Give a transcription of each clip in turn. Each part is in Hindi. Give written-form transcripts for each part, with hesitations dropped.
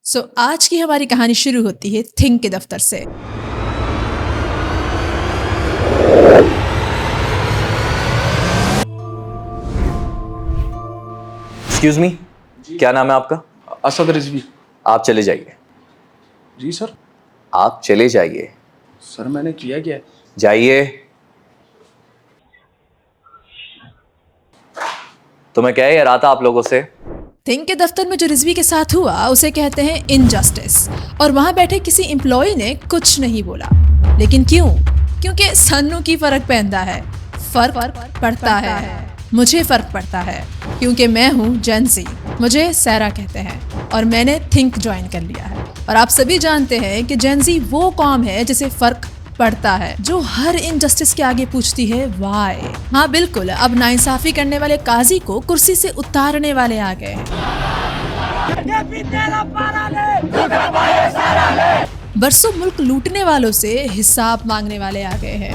आज की हमारी कहानी शुरू होती है थिंक के दफ्तर से। एक्सक्यूज मी, क्या नाम है आपका? असद रिजवी। आप चले जाइए। जी सर। आप चले जाइए। सर मैंने किया क्या है? जाइए। तो मैं कह रहा था आप लोगों से, थिंक के दफ्तर में जो रिजवी के साथ हुआ उसे कहते हैं इनजस्टिस। और वहां बैठे किसी एम्प्लॉय ने कुछ नहीं बोला। लेकिन क्यों? क्योंकि सन्नू की फर्क पहनता है। फर्क पड़ता है। मुझे फर्क पड़ता है क्योंकि मैं हूँ जेनजी। मुझे सैरा कहते हैं और मैंने थिंक ज्वाइन कर लिया है। और आप सभी जानते हैं कि जेनजी वो कौम है जिसे फर्क पड़ता है, जो हर इनजस्टिस के आगे पूछती है वाई। हाँ बिल्कुल, अब नाइंसाफी करने वाले काजी को कुर्सी से उतारने वाले आ गए हैं। बरसों मुल्क लूटने वालों से हिसाब मांगने वाले आ गए हैं।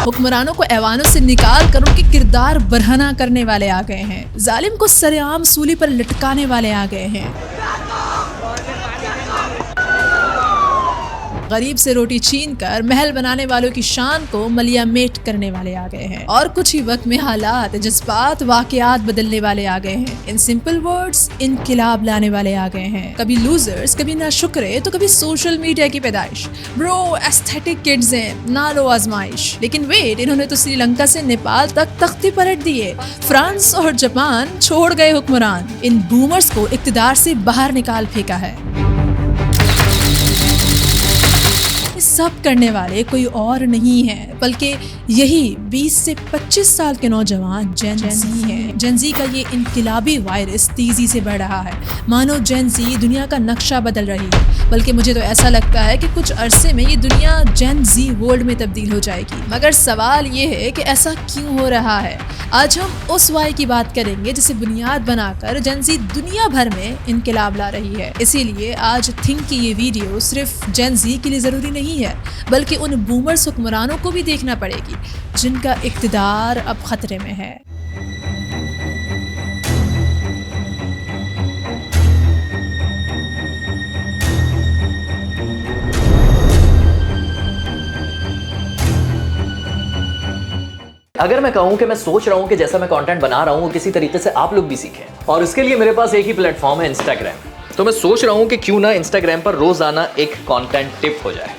हुक्मरानों को ऐवानों से निकाल कर उनके किरदार बरहना करने वाले आ गए हैं। जालिम को सरेआम सूली पर लटकाने वाले आ गए हैं। गरीब से रोटी छीन कर महल बनाने वालों की शान को मलिया मेट करने वाले आ गए हैं। और कुछ ही वक्त में हालात, जज्बात, वाकयात बदलने वाले आ गए हैं। इन सिंपल वर्ड्स इनकिलाब लाने वाले आ गए हैं। कभी लूजर्स, कभी नाशुक्रे, तो कभी सोशल मीडिया की पैदाइश। ब्रो एस्थेटिक किड्स हैं, ना लो आजमाइश। लेकिन वेट, इन्होंने तो श्रीलंका से नेपाल तक तख्ती पलट दिए। फ्रांस और जापान छोड़ गए हुक्मरान। इन बूमर्स को इक्तिदार से बाहर निकाल फेंका है। सब करने वाले कोई और नहीं है बल्कि यही 20 से 25 साल के नौजवान जेन जी हैं। जेन जी का ये इनकिलाबी वायरस तेजी से बढ़ रहा है। मानो जेन जी दुनिया का नक्शा बदल रही है। बल्कि मुझे तो ऐसा लगता है कि कुछ अरसे में ये दुनिया जेन जी वर्ल्ड में तब्दील हो जाएगी। मगर सवाल ये है कि ऐसा क्यों हो रहा है। आज हम उस वाई की बात करेंगे जिसे बुनियाद बनाकर जेन जी दुनिया भर में इनकिलाब ला रही है। इसीलिए आज थिंक की ये वीडियो सिर्फ जेन जी के लिए जरूरी नहीं है, बल्कि उन बूमर्स हुक्मरानों को भी देखना पड़ेगी जिनका इक्तिदार अब खतरे में है। अगर मैं कहूं कि मैं सोच रहा हूं कि जैसा मैं कंटेंट बना रहा हूं वो किसी तरीके से आप लोग भी सीखें, और इसके लिए मेरे पास एक ही प्लेटफॉर्म है, इंस्टाग्राम। तो मैं सोच रहा हूं कि क्यों ना इंस्टाग्राम पर रोजाना एक कंटेंट टिप हो जाए।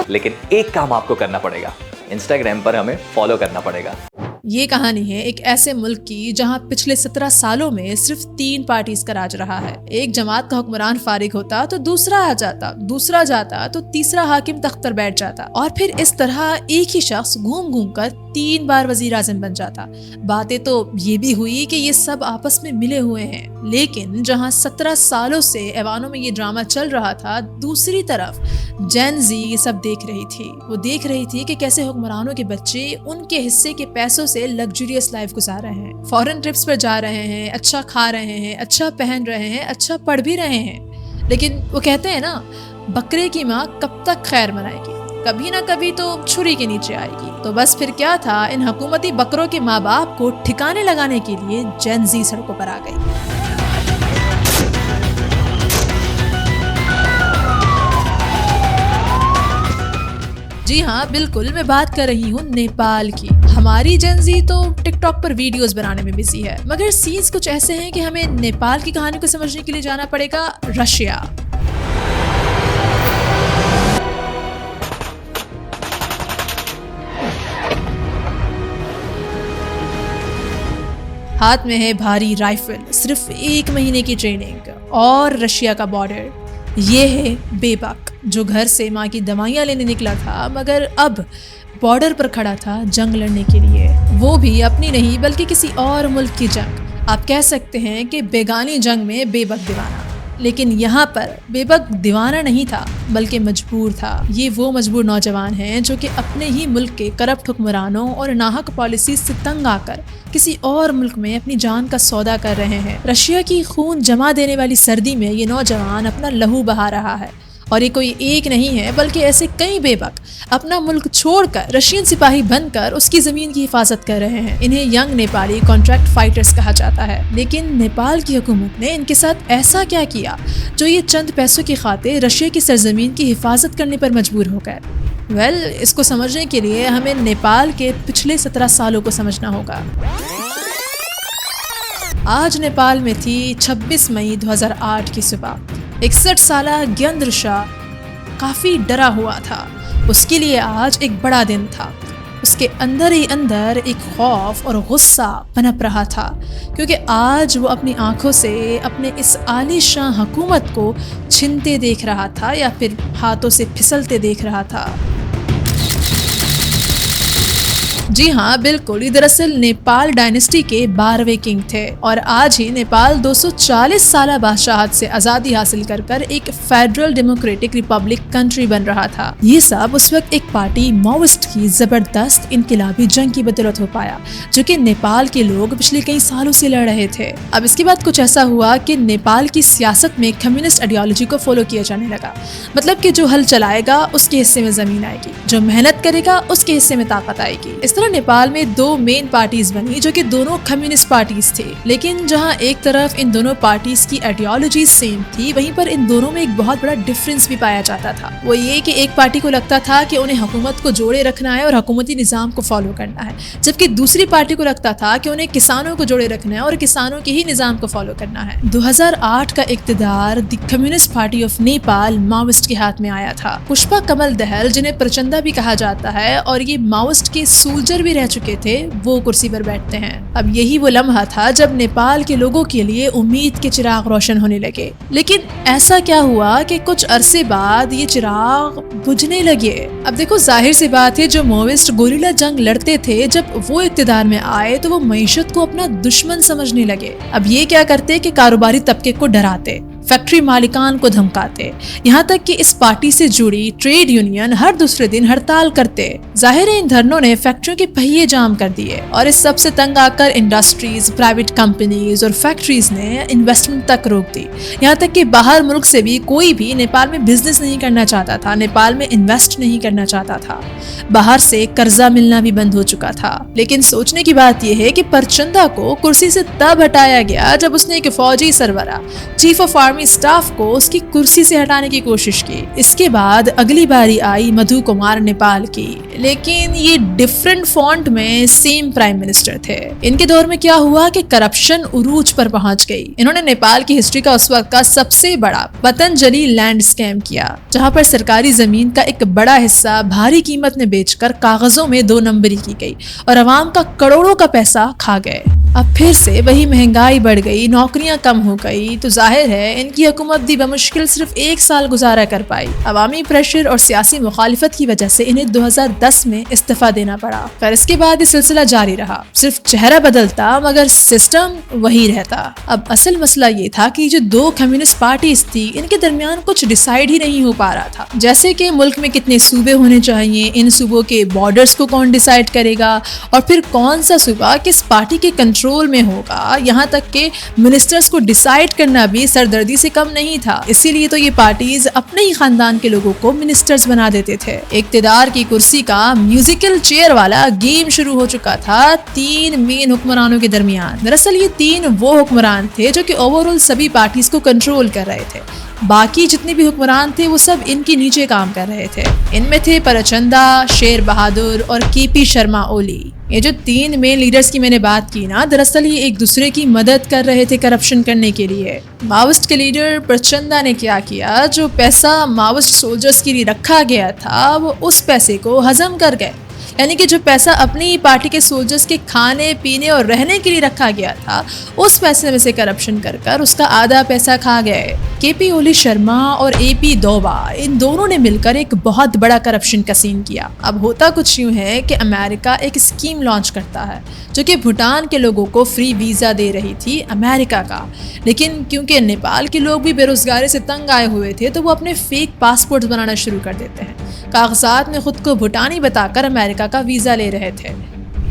लेकिन एक काम आपको करना पड़ेगा, इंस्टाग्राम पर हमें फॉलो करना पड़ेगा। ये कहानी है एक ऐसे मुल्क की जहां पिछले 17 सालों में सिर्फ 3 पार्टीज का राज रहा है। एक जमात का हुक्मरान फारिग होता तो दूसरा आ जाता, दूसरा जाता तो तीसरा हाकिम तख्त पर बैठ जाता, और फिर इस तरह एक ही शख्स घूम घूम कर 3 बार वजीर आज़म बन जाता। बातें तो ये भी हुई कि ये सब आपस में मिले हुए हैं। लेकिन जहां 17 सालों से ऐवानों में ये ड्रामा चल रहा था, दूसरी तरफ जेन जी ये सब देख रही थी। वो देख रही थी कि कैसे हुक्मरानों के बच्चे उनके हिस्से के पैसों से लग्जरियस लाइफ गुजार रहे हैं, फॉरेन ट्रिप्स पर जा रहे हैं, अच्छा खा रहे हैं, अच्छा पहन रहे हैं, अच्छा पढ़ भी रहे हैं। लेकिन वो कहते हैं ना, बकरे की माँ कब तक खैर मनाएगी, कभी ना कभी तो छुरी के नीचे आएगी। तो बस फिर क्या था, इन हुकूमती बकरों के माँ बाप को ठिकाने लगाने के लिए जेन जी सड़कों पर आ गई। जी हाँ बिल्कुल, मैं बात कर रही हूँ नेपाल की। हमारी जेन जी तो टिकटॉक पर वीडियोस बनाने में बिजी है, मगर सीन्स कुछ ऐसे हैं कि हमें नेपाल की कहानी को समझने के लिए जाना पड़ेगा रशिया। हाथ में है भारी राइफल, सिर्फ 1 महीने की ट्रेनिंग और रशिया का बॉर्डर। ये है बेबक, जो घर से माँ की दवाइयाँ लेने निकला था, मगर अब बॉर्डर पर खड़ा था जंग लड़ने के लिए। वो भी अपनी नहीं बल्कि किसी और मुल्क की जंग। आप कह सकते हैं कि बेगानी जंग में बेबक दीवाना। लेकिन यहाँ पर बेबक दीवाना नहीं था बल्कि मजबूर था। ये वो मजबूर नौजवान हैं जो कि अपने ही मुल्क के करप्ट हुक्मरानों और नाहक पॉलिसी से तंग आकर किसी और मुल्क में अपनी जान का सौदा कर रहे हैं। रशिया की खून जमा देने वाली सर्दी में ये नौजवान अपना लहू बहा रहा है और ये कोई एक नहीं है बल्कि ऐसे कई बेबक अपना मुल्क छोड़कर रशियन सिपाही बनकर उसकी ज़मीन की हिफाजत कर रहे हैं। इन्हें यंग नेपाली कॉन्ट्रैक्ट फाइटर्स कहा जाता है। लेकिन नेपाल की हुकूमत ने इनके साथ ऐसा क्या किया जो ये चंद पैसों की खातिर रशिया की सरजमीन की हिफाजत करने पर मजबूर हो गए? इसको समझने के लिए हमें नेपाल के पिछले 17 सालों को समझना होगा। आज नेपाल में थी 26 मई 2008 की सुबह। 61 साला ज्ञेंद्र शाह काफ़ी डरा हुआ था। उसके लिए आज एक बड़ा दिन था। उसके अंदर ही अंदर एक खौफ और गुस्सा पनप रहा था, क्योंकि आज वो अपनी आंखों से अपने इस आलीशान हुकूमत को छिनते देख रहा था या फिर हाथों से फिसलते देख रहा था। जी हाँ, बिल्कुल, ये दरअसल नेपाल डायनेस्टी के 12वें किंग थे और आज ही नेपाल 240 साल बादशाहत से आज़ादी हासिल कर एक फेडरल डेमोक्रेटिक रिपब्लिक कंट्री बन रहा था। ये सब उस वक्त एक पार्टी माओइस्ट की ज़बरदस्त इनकलाबी जंग की बदौलत हो पाया, जो कि नेपाल के लोग पिछले कई सालों से लड़ रहे थे। अब इसके बाद कुछ ऐसा हुआ कि नेपाल की सियासत में कम्युनिस्ट आइडियोलॉजी को फॉलो किया जाने लगा। मतलब कि जो हल चलाएगा उसके हिस्से में ज़मीन आएगी, जो मेहनत करेगा उसके हिस्से में ताकत आएगी। इस तरह नेपाल में दो मेन पार्टीज बनी जो कि दोनों कम्युनिस्ट पार्टीज थे। लेकिन जहां एक तरफ इन दोनों पार्टीज की आइडियोलॉजी सेम थी, वहीं पर इन दोनों में एक बहुत बड़ा डिफरेंस भी पाया जाता था। वो ये कि एक पार्टी को लगता था कि उन्हें हुकूमत को जोड़े रखना है और हुकूमती निज़ाम को फॉलो करना है, जबकि दूसरी पार्टी को लगता था कि उन्हें किसानों को जोड़े रखना है और किसानों के ही निज़ाम को फॉलो करना है। 2008 का इक़्तिदार the Communist Party of Nepal Maoist के हाथ में आया था। पुष्पा कमल दहल, जिन्हें प्रचंडा भी कहा जाता है और ये माओइस्ट के सोल्जर भी रह चुके थे, वो कुर्सी पर बैठते हैं। अब यही वो लम्हा था जब नेपाल के लोगों के लिए उम्मीद के चिराग रोशन होने लगे। लेकिन ऐसा क्या हुआ कि कुछ अरसे बाद ये चिराग बुझने लगे। अब देखो, जाहिर सी बात है, जो माओइस्ट गोरिल्ला जंग लड़ते थे, जब वो इक़्तिदार में आए तो वो मईशत को अपना दुश्मन समझने लगे। अब ये क्या करते कि कारोबारी तबके को डराते, फैक्ट्री मालिकान को धमकाते, यहाँ तक कि इस पार्टी से जुड़ी ट्रेड यूनियन हर दूसरे दिन हड़ताल करते। जाहिर है इन धरनों ने फैक्ट्रियों के पहिए जाम कर दिए और इस सब से तंग आकर इंडस्ट्रीज, प्राइवेट कंपनीज और फैक्ट्रीज ने इन्वेस्टमेंट तक रोक दी। यहाँ तक कि बाहर मुल्क से भी कोई भी नेपाल में बिजनेस नहीं करना चाहता था, नेपाल में इन्वेस्ट नहीं करना चाहता था। बाहर से कर्जा मिलना भी बंद हो चुका था। लेकिन सोचने की बात यह है कि प्रचंडा को कुर्सी से तब हटाया गया जब उसने एक फौजी सरबरा, चीफ ऑफ आर्मी स्टाफ को उसकी कुर्सी से हटाने की कोशिश की। इसके बाद अगली बारी आई मधु कुमार नेपाल की, लेकिन ये डिफरेंट फॉन्ट में सेम प्राइम मिनिस्टर थे। इनके दौर में क्या हुआ कि करप्शन उरूज पर पहुंच गई। इन्होंने नेपाल की हिस्ट्री का उस वक्त का सबसे बड़ा पतंजलि लैंड स्कैम किया, जहां पर सरकारी जमीन का एक बड़ा हिस्सा भारी कीमत में बेचकर कागजों में 2 नंबरी की गई और अवाम का करोड़ों का पैसा खा गए। अब फिर से वही महंगाई बढ़ गई, नौकरियां कम हो गई, तो जाहिर है इनकी हुकूमत भी बमुश्किल सिर्फ 1 साल गुजारा कर पाई। अवामी प्रेशर और सियासी मुखालिफत की वजह से इन्हें 2010 में इस्तीफा देना पड़ा। फिर इसके बाद ये सिलसिला जारी रहा, सिर्फ चेहरा बदलता मगर सिस्टम वही रहता। अब असल मसला ये था कि जो 2 कम्युनिस्ट पार्टीज थी, इनके दरमियान कुछ डिसाइड ही नहीं हो पा रहा था। जैसे कि मुल्क में कितने सूबे होने चाहिए, इन सूबों के बॉर्डर्स को कौन डिसाइड करेगा और फिर कौन सा सूबा किस पार्टी के कंट्रोल में होगा। यहाँ तक के मिनिस्टर्स को डिसाइड करना भी सरदर्दी से कम नहीं था। इसीलिए तो ये पार्टीज अपने ही खानदान के लोगों को मिनिस्टर्स बना देते थे। इक़्तिदार की कुर्सी का म्यूजिकल चेयर वाला गेम शुरू हो चुका था 3 मेन हुक्मरानों के दरमियान। दरअसल ये 3 वो हुक्मरान थे जो कि ओवरऑल सभी पार्टीज को कंट्रोल कर रहे थे। बाकी जितने भी हुक्मरान थे वो सब इनके नीचे काम कर रहे थे। इनमें थे प्रचंडा, शेर बहादुर और केपी शर्मा ओली। ये जो 3 मेन लीडर्स की मैंने बात की ना, दरअसल ये एक दूसरे की मदद कर रहे थे करप्शन करने के लिए। माओइस्ट के लीडर प्रचंडा ने क्या किया, जो पैसा माओइस्ट सोल्जर्स के लिए रखा गया था वो उस पैसे को हजम कर गए। यानी कि जो पैसा अपनी ही पार्टी के सोल्जर्स के खाने पीने और रहने के लिए रखा गया था, उस पैसे में से करप्शन कर कर उसका आधा पैसा खा गए। केपी ओली शर्मा और एपी दोबा, इन दोनों ने मिलकर एक बहुत बड़ा करप्शन का सीन किया। अब होता कुछ यूँ है कि अमेरिका एक स्कीम लॉन्च करता है जो कि भूटान के लोगों को फ्री वीज़ा दे रही थी अमेरिका का। लेकिन क्योंकि नेपाल के लोग भी बेरोजगारी से तंग आए हुए थे, तो वो अपने फेक पासपोर्ट्स बनाना शुरू कर देते हैं। कागजात में खुद को भूटानी बताकर अमेरिका का वीज़ा ले रहे थे।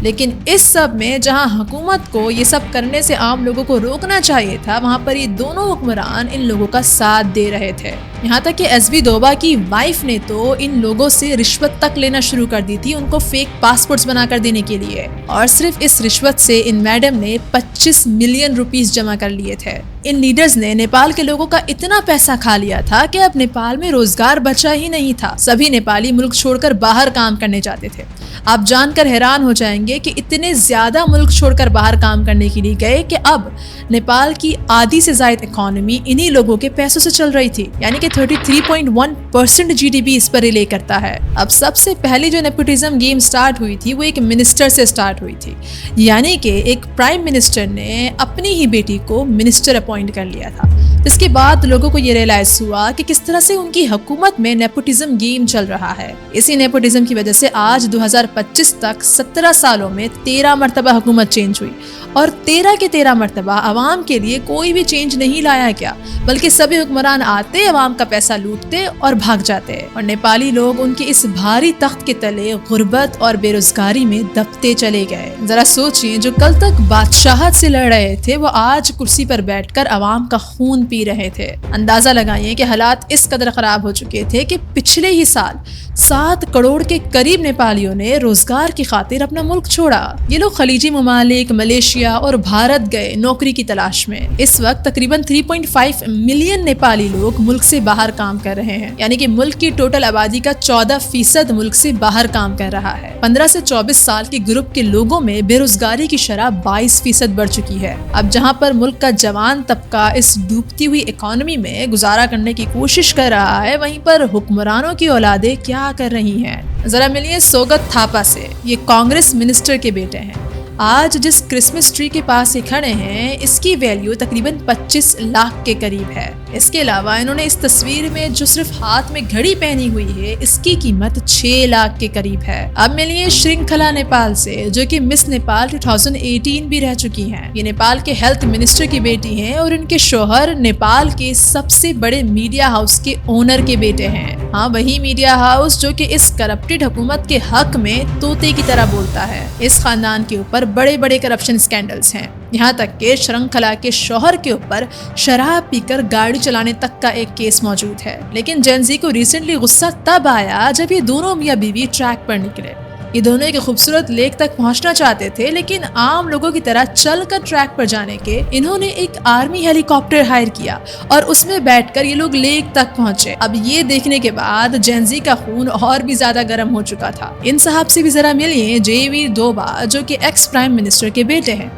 लेकिन इस सब में जहां हुकूमत को ये सब करने से आम लोगों को रोकना चाहिए था, वहां पर ये दोनों हुक्मरान इन लोगों का साथ दे रहे थे। यहाँ तक कि एसबी दोबा की वाइफ ने तो इन लोगों से रिश्वत तक लेना शुरू कर दी थी उनको फेक पासपोर्ट्स बनाकर देने के लिए, और सिर्फ इस रिश्वत से इन मैडम ने 25 मिलियन रुपीस जमा कर लिए थे। इन लीडर्स ने नेपाल के लोगों का इतना पैसा खा लिया था कि अब नेपाल में रोजगार बचा ही नहीं था। सभी नेपाली मुल्क छोड़कर बाहर काम करने जाते थे। आप जानकर हैरान हो जाएंगे कि इतने ज्यादा मुल्क छोड़कर बाहर काम करने के लिए गए कि अब नेपाल की आधी से ज्यादा इकोनॉमी इन्हीं लोगों के पैसों से चल रही थी, यानी कि 33.1% जीडीपी इस पर रिले करता है। अब सबसे पहले जो नेपोटिज्म गेम स्टार्ट हुई थी वो एक मिनिस्टर से स्टार्ट हुई थी, यानी कि एक प्राइम मिनिस्टर ने अपनी ही बेटी को मिनिस्टर अपॉइंट कर लिया था। इसके बाद लोगों को ये रियलाइज हुआ कि किस तरह से उनकी हुकूमत में नेपोटिज्म गेम चल रहा है। इसी नेपोटिज्म की वजह से आज 2025 तक 17 सालों में 13 मरतबा हुकूमत चेंज हुई, और 13 के 13 मरतबा आवाम के लिए कोई भी चेंज नहीं लाया गया, बल्कि सभी हुक्मरान आते, आवाम का पैसा लूटते और भाग जाते, और नेपाली लोग उनके इस भारी तख्त के तले गुर्बत और बेरोजगारी में दबते चले गए। जरा सोचिए, जो कल तक बादशाहत से लड़ रहे थे वो आज कुर्सी पर बैठकर आवाम का खून पी रहे थे। अंदाजा लगाइए कि हालात इस कदर खराब हो चुके थे कि पिछले ही साल 7 करोड़ के करीब नेपालियों ने रोजगार की खातिर अपना मुल्क छोड़ा। ये लोग खलीजी ममालिक, मलेशिया और भारत गए नौकरी की तलाश में। इस वक्त तकरीबन 3.5 मिलियन नेपाली लोग मुल्क से बाहर काम कर रहे हैं, यानी कि मुल्क की टोटल आबादी का 14% मुल्क से बाहर काम कर रहा है। 15 से 24 साल के ग्रुप के लोगों में बेरोजगारी की शरह 22% बढ़ चुकी है। अब जहाँ पर मुल्क का जवान तबका इस डूबती हुई इकोनॉमी में गुजारा करने की कोशिश कर रहा है, वहीं पर हुक्मरानों की औलादें क्या कर रही हैं। जरा मिलिए सोगत थापा से। ये कांग्रेस मिनिस्टर के बेटे हैं। आज जिस क्रिसमस ट्री के पास ये खड़े हैं, इसकी वैल्यू तकरीबन 25 लाख के करीब है। इसके अलावा इन्होंने इस तस्वीर में जो सिर्फ हाथ में घड़ी पहनी हुई है, इसकी कीमत 6 लाख के करीब है। अब मिलिए श्रृंखला नेपाल से, जो कि मिस नेपाल 2018 भी रह चुकी हैं। ये नेपाल के हेल्थ मिनिस्टर की बेटी हैं और इनके शोहर नेपाल के सबसे बड़े मीडिया हाउस के ओनर के बेटे हैं। हाँ, वही मीडिया हाउस जो कि इस करप्टेड हुकूमत के हक में तोते की तरह बोलता है। इस खानदान के ऊपर बड़े बड़े करप्शन स्कैंडल्स हैं, यहाँ तक के श्रृंखला के शौहर के ऊपर शराब पीकर गाड़ी चलाने तक का एक केस मौजूद है। लेकिन जेनजी को रिसेंटली गुस्सा तब आया जब ये दोनों मियाँ बीवी ट्रैक पर निकले। ये दोनों एक खूबसूरत लेक तक पहुंचना चाहते थे, लेकिन आम लोगों की तरह चलकर ट्रैक पर जाने के इन्होंने एक आर्मी हेलीकॉप्टर हायर किया और उसमें बैठकर ये लोग लेक तक पहुंचे। अब ये देखने के बाद जेनजी का खून और भी ज्यादा गर्म हो चुका था। इन साहब से भी जरा मिलिए, जेवी दोबा, जो कि एक्स प्राइम मिनिस्टर के बेटे हैं।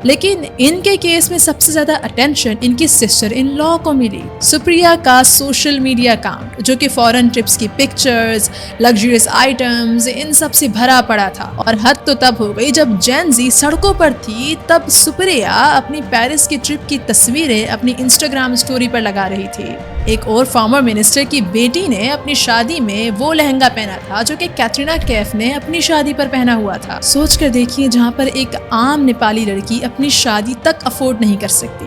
लेकिन इनके केस में सबसे ज्यादा अटेंशन इनकी सिस्टर इन लॉ को मिली। सुप्रिया का सोशल मीडिया अकाउंट, जो कि फॉरेन ट्रिप्स की पिक्चर्स, लग्जरियस आइटम्स, इन सब से भरा पड़ा था। और हद तो तब हो गई जब जेनजी सड़कों पर थी, तब सुप्रिया अपनी पेरिस की ट्रिप की तस्वीरें अपनी इंस्टाग्राम स्टोरी पर लगा रही थी। एक और फॉर्मर मिनिस्टर की बेटी ने अपनी शादी में वो लहंगा पहना था जो कि कैटरीना कैफ ने अपनी शादी पर पहना हुआ था। सोच कर देखिए, जहाँ पर एक आम नेपाली लड़की अपनी शादी तक अफोर्ड नहीं कर सकती,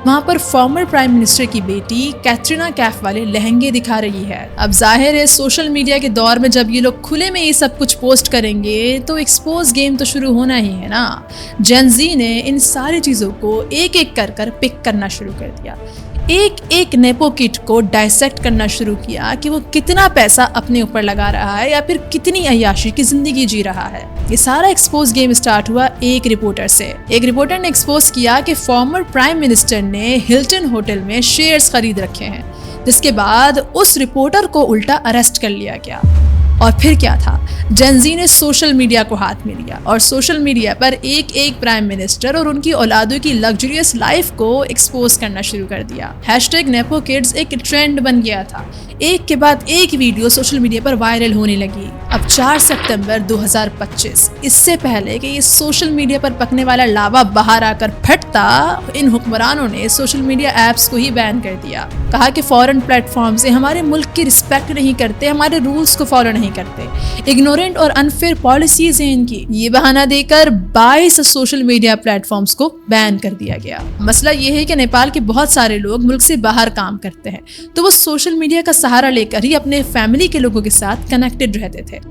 वहाँ पर फॉर्मर प्राइम मिनिस्टर की बेटी कैटरीना कैफ वाले लहंगे दिखा रही है। अब जाहिर है सोशल मीडिया के दौर में जब ये लोग खुले में ये सब कुछ पोस्ट करेंगे तो एक्सपोज गेम तो शुरू होना ही है ना। जेनजी ने इन सारी चीज़ों को एक एक कर पिक करना शुरू कर दिया। एक एक नेपो किट को डायसेक्ट करना शुरू किया कि वो कितना पैसा अपने ऊपर लगा रहा है या फिर कितनी अय्याशी की जिंदगी जी रहा है। ये सारा एक्सपोज गेम स्टार्ट हुआ एक रिपोर्टर से। एक रिपोर्टर ने एक्सपोज किया कि फॉर्मर प्राइम मिनिस्टर ने हिल्टन होटल में शेयर्स खरीद रखे हैं, जिसके बाद उस रिपोर्टर को उल्टा अरेस्ट कर लिया गया। और फिर क्या था, जेनजी ने सोशल मीडिया को हाथ में लिया और सोशल मीडिया पर एक एक प्राइम मिनिस्टर और उनकी औलादों की लग्जरियस लाइफ को एक्सपोज करना शुरू कर दिया। #NepoKids एक ट्रेंड बन गया था। एक के बाद एक वीडियो सोशल मीडिया पर वायरल होने लगी। अब 4 सितंबर 2025, इससे पहले कि ये सोशल मीडिया पर पकने वाला लावा बाहर आकर फटता, इन हुक्मरानों ने सोशल मीडिया ऐप्स को ही बैन कर दिया। कहा कि फॉरेन प्लेटफॉर्म से हमारे मुल्क की रिस्पेक्ट नहीं करते, हमारे रूल्स को फॉलो नहीं करते, इग्नोरेंट और अनफेयर पॉलिसीज हैं इनकी। ये बहाना देकर 22 सोशल मीडिया प्लेटफॉर्म्स को बैन कर दिया गया। मसला ये है कि नेपाल के बहुत सारे लोग मुल्क से बाहर काम करते हैं, तो वो सोशल मीडिया का सहारा लेकर ही अपने फैमिली के लोगों के साथ कनेक्टेड रहते थे।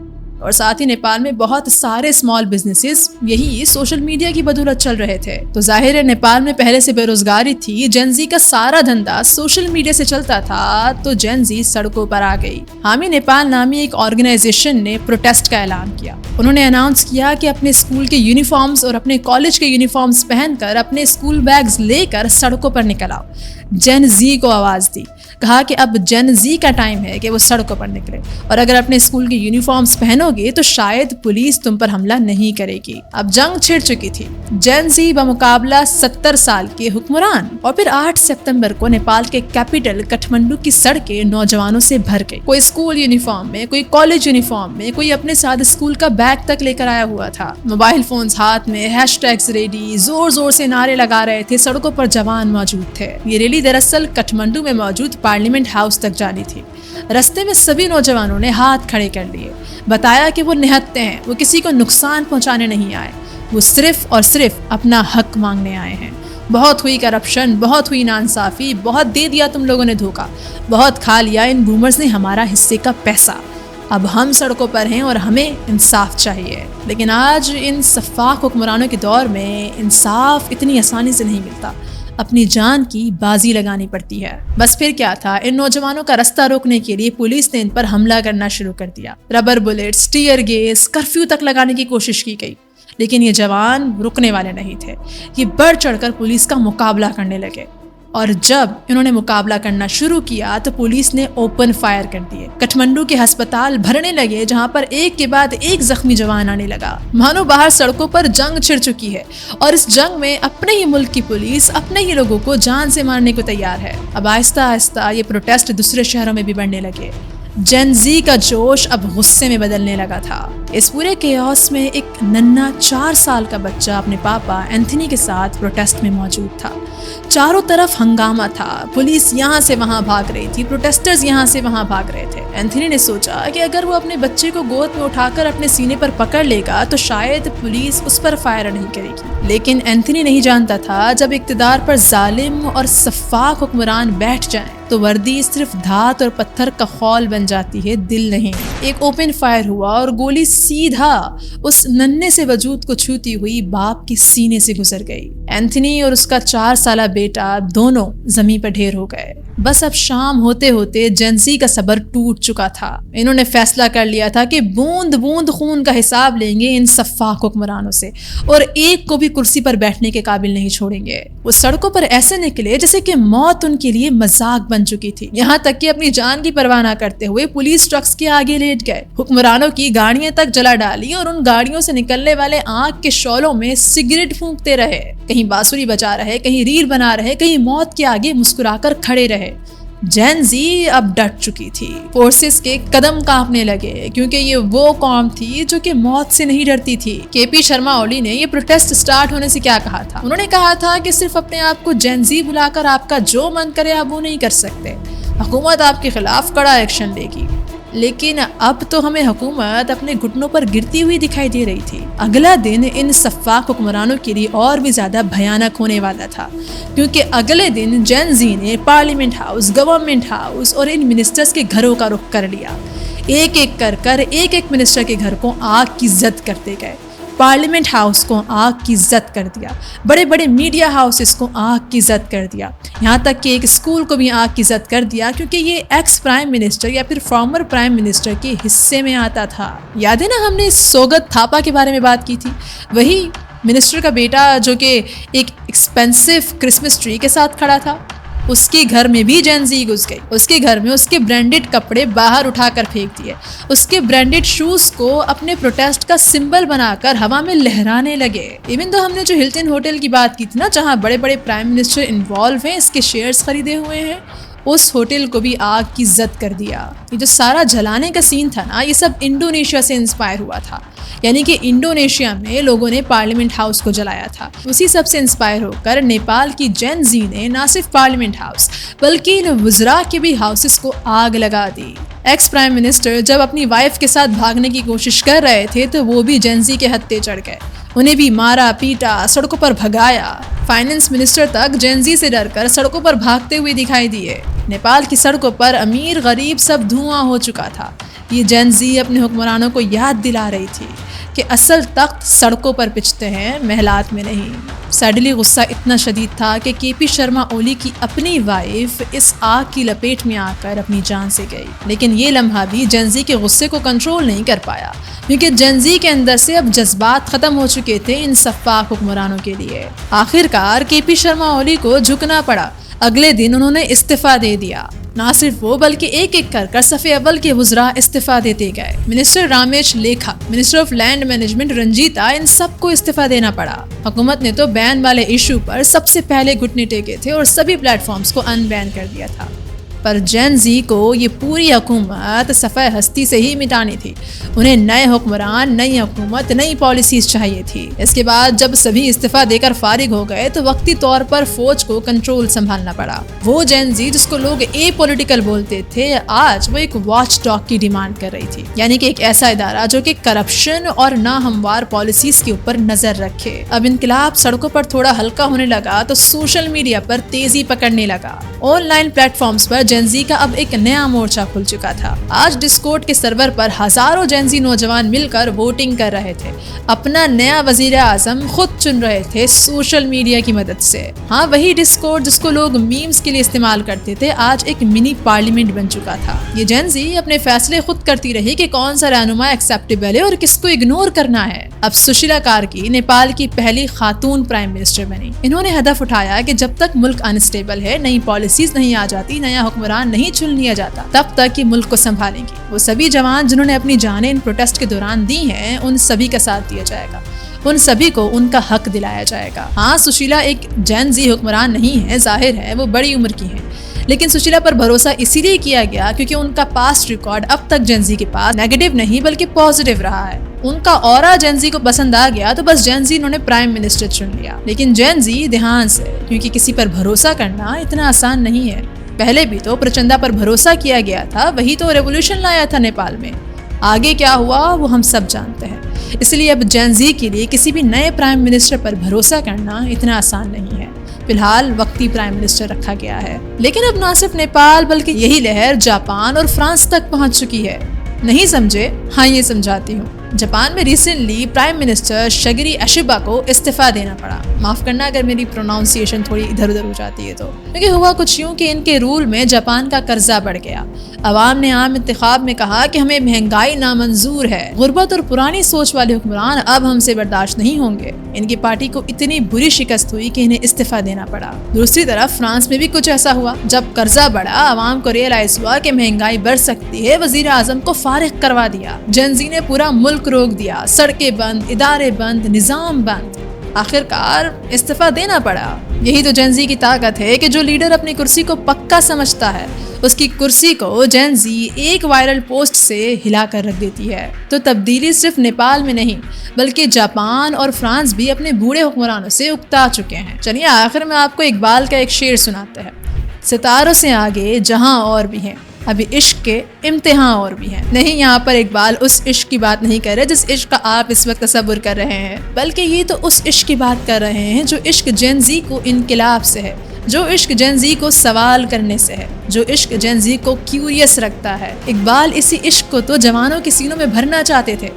और साथ ही नेपाल में बहुत सारे स्मॉल बिजनेसेस यही सोशल मीडिया की बदौलत चल रहे थे। तो जाहिर है नेपाल में पहले से बेरोजगारी थी, जेनजी का सारा धंधा सोशल मीडिया से चलता था, तो जेनजी सड़कों पर आ गई। हामी नेपाल नामी एक ऑर्गेनाइजेशन ने प्रोटेस्ट का ऐलान किया। उन्होंने अनाउंस किया कि अपने स्कूल के यूनिफॉर्म्स और अपने कॉलेज के यूनिफॉर्म्स पहनकर अपने स्कूल बैग्स लेकर सड़कों पर निकल आओ। जेन जी को आवाज दी, कहा कि अब जेन जी का टाइम है कि वो सड़कों पर निकले, और अगर अपने स्कूल के यूनिफॉर्म्स पहनोगे तो शायद पुलिस तुम पर हमला नहीं करेगी। अब जंग छिड़ चुकी थी। जेन जी बमुकाबला 70 साल के हुक्मरान। और फिर 8 सितंबर को नेपाल के कैपिटल काठमांडू की सड़कें नौजवानों से भर गई। कोई स्कूल यूनिफॉर्म में, कोई कॉलेज यूनिफॉर्म में, कोई अपने साथ स्कूल का बैग तक लेकर आया हुआ था। मोबाइल फोन्स हाथ में, हैशटैग्स रेडी, जोर जोर से नारे लगा रहे थे। सड़कों पर जवान मौजूद थे। ये रैली दरअसल काठमांडू में मौजूद पार्लियामेंट हाउस तक जानी थी। रास्ते में सभी नौजवानों ने हाथ खड़े कर लिए, बताया कि वो निहत्ते हैं, वो किसी को नुकसान पहुंचाने नहीं आए, वो सिर्फ और सिर्फ अपना हक मांगने आए हैं। बहुत हुई करप्शन, बहुत हुई नाइंसाफी, बहुत दे दिया तुम लोगों ने धोखा, बहुत खा लिया इन बूमर्स ने हमारा हिस्से का पैसा। अब हम सड़कों पर हैं और हमें इंसाफ चाहिए। लेकिन आज इन सफाक हुक्मरानों के दौर में इंसाफ इतनी आसानी से नहीं मिलता, अपनी जान की बाजी लगानी पड़ती है। बस फिर क्या था, इन नौजवानों का रास्ता रोकने के लिए पुलिस ने इन पर हमला करना शुरू कर दिया। Rubber bullets, tear gas, curfew तक लगाने की कोशिश की गई, लेकिन ये जवान रुकने वाले नहीं थे। ये बढ़ चढ़कर पुलिस का मुकाबला करने लगे, और जब इन्होंने मुकाबला करना शुरू किया तो पुलिस ने ओपन फायर कर दिए। काठमांडू के अस्पताल भरने लगे, जहां पर एक के बाद एक जख्मी जवान आने लगा। मानो बाहर सड़कों पर जंग छिड़ चुकी है, और इस जंग में अपने ही मुल्क की पुलिस अपने ही लोगों को जान से मारने को तैयार है। अब आहिस्ता आहिस्ता ये प्रोटेस्ट दूसरे शहरों में भी बढ़ने लगे। जेन जी का जोश अब गुस्से में बदलने लगा था। इस पूरे केओस में एक नन्हा 4 साल का बच्चा अपने पापा एंथनी के साथ प्रोटेस्ट में मौजूद था। चारों तरफ हंगामा था, पुलिस यहाँ से वहाँ भाग रही थी, प्रोटेस्टर्स यहाँ से वहाँ भाग रहे थे। एंथनी ने सोचा कि अगर वो अपने बच्चे को गोद में उठाकर अपने सीने पर पकड़ लेगा तो शायद पुलिस उस पर फायर नहीं करेगी। लेकिन एंथनी नहीं जानता था, जब इक्तिदार पर जालिम और सफाक हुक्मरान बैठ जाएं तो वर्दी सिर्फ धात और पत्थर का खौल बन जाती है, दिल नहीं। एक ओपन फायर हुआ और गोली सीधा उस नन्हे से वजूद को छूती हुई बाप के सीने से गुजर गई। एंथनी और उसका 4 साला बेटा दोनों जमीन पर ढेर हो गए। बस अब शाम होते होते जेनजी का सब्र टूट चुका था। इन्होंने फैसला कर लिया था कि बूंद बूंद खून का हिसाब लेंगे इन सफाक हुक्मरानों से, और एक को भी कुर्सी पर बैठने के काबिल नहीं छोड़ेंगे। वो सड़कों पर ऐसे निकले जैसे कि मौत उनके लिए मजाक बन चुकी थी। यहाँ तक कि अपनी जान की परवाह न करते हुए पुलिस ट्रक्स के आगे लेट गए, हुक्मरानों की गाड़ियां तक जला डाली और उन गाड़ियों से निकलने वाले आग के शोलों में सिगरेट फूंकते रहे। कहीं बांसुरी बजा रहे, कहीं रील बना रहे, कहीं मौत के आगे मुस्कुराकर खड़े रहे। जेन जी अब डट चुकी थी। फोर्सेस के कदम कांपने लगे, क्योंकि ये वो कौम थी जो कि मौत से नहीं डरती थी। केपी शर्मा ओली ने ये प्रोटेस्ट स्टार्ट होने से क्या कहा था? उन्होंने कहा था कि सिर्फ अपने आप को जेन जी बुलाकर आपका जो मन करे आप वो नहीं कर सकते, हुकूमत आपके खिलाफ कड़ा एक्शन लेगी। लेकिन अब तो हमें हुकूमत अपने घुटनों पर गिरती हुई दिखाई दे रही थी। अगला दिन इन सफाक हुक्मरानों के लिए और भी ज्यादा भयानक होने वाला था, क्योंकि अगले दिन जेन जी ने पार्लियामेंट हाउस, गवर्नमेंट हाउस और इन मिनिस्टर्स के घरों का रुख कर लिया। एक एक कर एक एक मिनिस्टर के घर को आग की जद करते गए। पार्लियामेंट हाउस को आग की जद कर दिया, बड़े बड़े मीडिया हाउसेस को आग की जद कर दिया, यहाँ तक कि एक स्कूल को भी आग की जद कर दिया, क्योंकि ये एक्स प्राइम मिनिस्टर या फिर फॉर्मर प्राइम मिनिस्टर के हिस्से में आता था। याद है ना, हमने सोगत थापा के बारे में बात की थी। वही मिनिस्टर का बेटा जो कि एक एक्सपेंसिव क्रिसमस ट्री के साथ खड़ा था, उसके घर में भी जेन जी घुस गई। उसके घर में उसके ब्रांडेड कपड़े बाहर उठाकर फेंक दिए, उसके ब्रांडेड शूज को अपने प्रोटेस्ट का सिंबल बनाकर हवा में लहराने लगे। इवन तो हमने जो हिल्टन होटल की बात की थी ना, जहां बड़े बड़े प्राइम मिनिस्टर इन्वॉल्व हैं, इसके शेयर्स खरीदे हुए हैं, उस होटल को भी आग की जद कर दिया। ये जो सारा जलाने का सीन था ना, ये सब इंडोनेशिया से इंस्पायर हुआ था। यानी कि इंडोनेशिया में लोगों ने पार्लियामेंट हाउस को जलाया था। उसी सब से इंस्पायर होकर नेपाल की जेन जी ने न सिर्फ पार्लियामेंट हाउस बल्कि इन वुजरा के भी हाउसेस को आग लगा दी। एक्स प्राइम मिनिस्टर जब अपनी वाइफ के साथ भागने की कोशिश कर रहे थे तो वो भी जेन जी के हत्थे चढ़ गए। उन्हें भी मारा पीटा, सड़कों पर भगाया। फाइनेंस मिनिस्टर तक जेन जी से डरकर सड़कों पर भागते हुए दिखाई दिए। नेपाल की सड़कों पर अमीर गरीब सब धुआं हो चुका था। ये जेन ज़ी अपने हुक्मरानों को याद दिला रही थी कि असल तख्त सड़कों पर पिचते हैं, महलात में नहीं। सैडली गुस्सा इतना शदीद था कि केपी शर्मा ओली की अपनी वाइफ इस आग की लपेट में आकर अपनी जान से गई। लेकिन ये लम्हा भी जेन ज़ी के गुस्से को कंट्रोल नहीं कर पाया, क्योंकि जेन ज़ी के अंदर से अब जज्बात ख़त्म हो चुके थे इन सफ़ाक हुक्मरानों के लिए। आखिरकार केपी शर्मा ओली को झुकना पड़ा। अगले दिन उन्होंने इस्तीफ़ा दे दिया। ना सिर्फ वो बल्कि एक एक कर सफ़े अव्वल के वुज़रा इस्तीफ़ा देते गए। Minister Ramesh Lekha, minister of land management Ranjita, इन सबको इस्तीफ़ा देना पड़ा। हुकूमत ने तो बैन वाले इशू पर सबसे पहले घुटने टेके थे और सभी प्लेटफॉर्म्स को अनबैन कर दिया था। पर जेन ज़ी को ये पूरी हुकूमत सफ़े हस्ती से ही मिटानी थी। उन्हें नए हुक्मरान, नई हुकूमत, नई पॉलिसीज़ चाहिए थी। इसके बाद जब सभी इस्तीफ़ा देकर फारिग हो गए तो वक्ती तौर पर फ़ौज को कंट्रोल संभालना पड़ा। वो जेन ज़ी जिसको लोग ए पॉलिटिकल बोलते थे, आज वो एक वॉच डॉग की डिमांड कर रही थी, यानी कि एक ऐसा इदारा जो कि करप्शन और नाहमवार पॉलिसीज़ के ऊपर नज़र रखे। अब इनकलाब सड़कों पर थोड़ा हल्का होने लगा तो सोशल मीडिया पर तेज़ी पकड़ने लगा। ऑनलाइन प्लेटफॉर्म्स पर जेन ज़ी का अब एक नया मोर्चा खुल चुका था। आज डिस्कॉर्ड के सर्वर पर हजारों जेन ज़ी नौजवान मिलकर वोटिंग कर रहे थे, अपना नया वजीर आज़म खुद चुन रहे थे सोशल मीडिया की मदद से। हाँ, वही डिस्कॉर्ड जिसको लोग मीम्स के लिए इस्तेमाल करते थे, आज एक मिनी पार्लियामेंट बन चुका था। ये जेन ज़ी अपने फैसले खुद करती रही कि कौन सा रहनुमा एक्सेप्टेबल है और किसको इग्नोर करना है। अब सुशीला कार्की नेपाल की पहली खातून प्राइम मिनिस्टर बनी। इन्होंने हदफ उठाया कि जब तक मुल्क अनस्टेबल है, नई पॉलिसीज नहीं आ जाती, नया हुक्मरान नहीं चुन लिया जाता, तब तक ये मुल्क को संभालेंगी। वो सभी जवान जिन्होंने अपनी जानें इन प्रोटेस्ट के दौरान दी हैं, उन सभी का साथ दिया जाएगा, उन सभी को उनका हक दिलाया जाएगा। हाँ, सुशीला एक जेन ज़ी हुक्मरान नहीं है, जाहिर है वो बड़ी उम्र की है, लेकिन सुशीला पर भरोसा इसीलिए किया गया क्योंकि उनका पास्ट रिकॉर्ड अब तक जेन ज़ी के पास नेगेटिव नहीं बल्कि पॉजिटिव रहा है। उनका ऑरा जेन ज़ी को पसंद आ गया तो बस जेन ज़ी उन्होंने प्राइम मिनिस्टर चुन लिया। लेकिन जेन ज़ी ध्यान से, क्योंकि किसी पर भरोसा करना इतना आसान नहीं है। पहले भी तो प्रचंडा पर भरोसा किया गया था, वही तो रेवोल्यूशन लाया था नेपाल में। आगे क्या हुआ वो हम सब जानते हैं। इसलिए अब जेन ज़ी के लिए किसी भी नए प्राइम मिनिस्टर पर भरोसा करना इतना आसान नहीं है। फिलहाल वक्ती प्राइम मिनिस्टर रखा गया है, लेकिन अब न सिर्फ नेपाल बल्कि यही लहर जापान और फ्रांस तक पहुंच चुकी है। नहीं समझे? हाँ, ये समझाती हूँ। जापान में recently prime minister Shigeru Ishiba को इस्तीफा देना पड़ा। माफ करना अगर मेरी प्रोनाउंसिएशन थोड़ी इधर उधर हो जाती है तो, क्योंकि हुआ कुछ यूं कि इनके रूल में जापान का कर्जा बढ़ गया। अवाम ने आम इंतखाब में कहा कि हमें महंगाई नामंजूर है। गुर्बत और पुरानी सोच वाले हुक्मरान अब हमसे बर्दाश्त नहीं होंगे। इनकी पार्टी को इतनी बुरी शिकस्त हुई कि इन्हें इस्तीफा देना पड़ा। दूसरी तरफ फ्रांस में भी कुछ ऐसा हुआ। जब कर्जा बढ़ा, अवाम को रियलाइज हुआ कि महंगाई बढ़ सकती है, वजीर आजम को फारिग करवा दिया। जेन ज़ी ने पूरा मुल्क रोक दिया, सड़कें बंद, इदारे बंद, निजाम बंद। आखिरकार इस्तीफा देना पड़ा। यही तो जेन ज़ी की ताकत है कि जो लीडर अपनी कुर्सी को पक्का समझता है, उसकी कुर्सी को जेन ज़ी एक वायरल पोस्ट से हिलाकर रख देती है। तो तब्दीली सिर्फ नेपाल में नहीं बल्कि जापान और फ्रांस भी अपने बूढ़े हुक्मरानों से उकता चुके हैं। चलिए आखिर में आपको इकबाल का एक शेर सुनाते हैं। सितारों से आगे जहां और भी हैं, अभी इश्क के इम्तिहान और भी हैं। नहीं, यहाँ पर इकबाल उस इश्क की बात नहीं कर रहे जिस इश्क का आप इस वक्त तसव्वुर कर रहे हैं, बल्कि ये तो उस इश्क की बात कर रहे हैं जो इश्क जेन ज़ी को इनकलाब से है, जो इश्क जेन ज़ी को सवाल करने से है, जो इश्क जेन ज़ी को क्यूरियस रखता है। इकबाल इसी इश्क को तो जवानों के सीनों में भरना चाहते थे।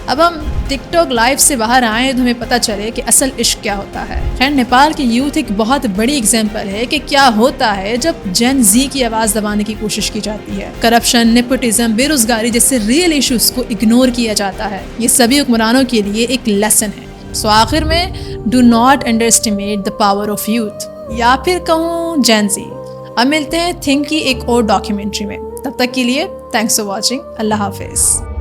अब हम टिकटॉक लाइव से बाहर आए तो हमें पता चले कि असल इश्क क्या होता है। खैर, नेपाल की यूथ एक बहुत बड़ी एग्जाम्पल है कि क्या होता है जब जेन ज़ी की आवाज़ दबाने की कोशिश की जाती है। करप्शन, नेपोटिज्म, बेरोजगारी जैसे रियल इश्यूज को इग्नोर किया जाता है। ये सभी हुक्मरानों के लिए एक लेसन है। सो आखिर में, do not underestimate the power of youth, या फिर कहूँ जेन ज़ी। अब मिलते हैं थिंक की एक और डॉक्यूमेंट्री में। तब तक के लिए थैंक्स फॉर वॉचिंग। अल्लाह हाफिज़।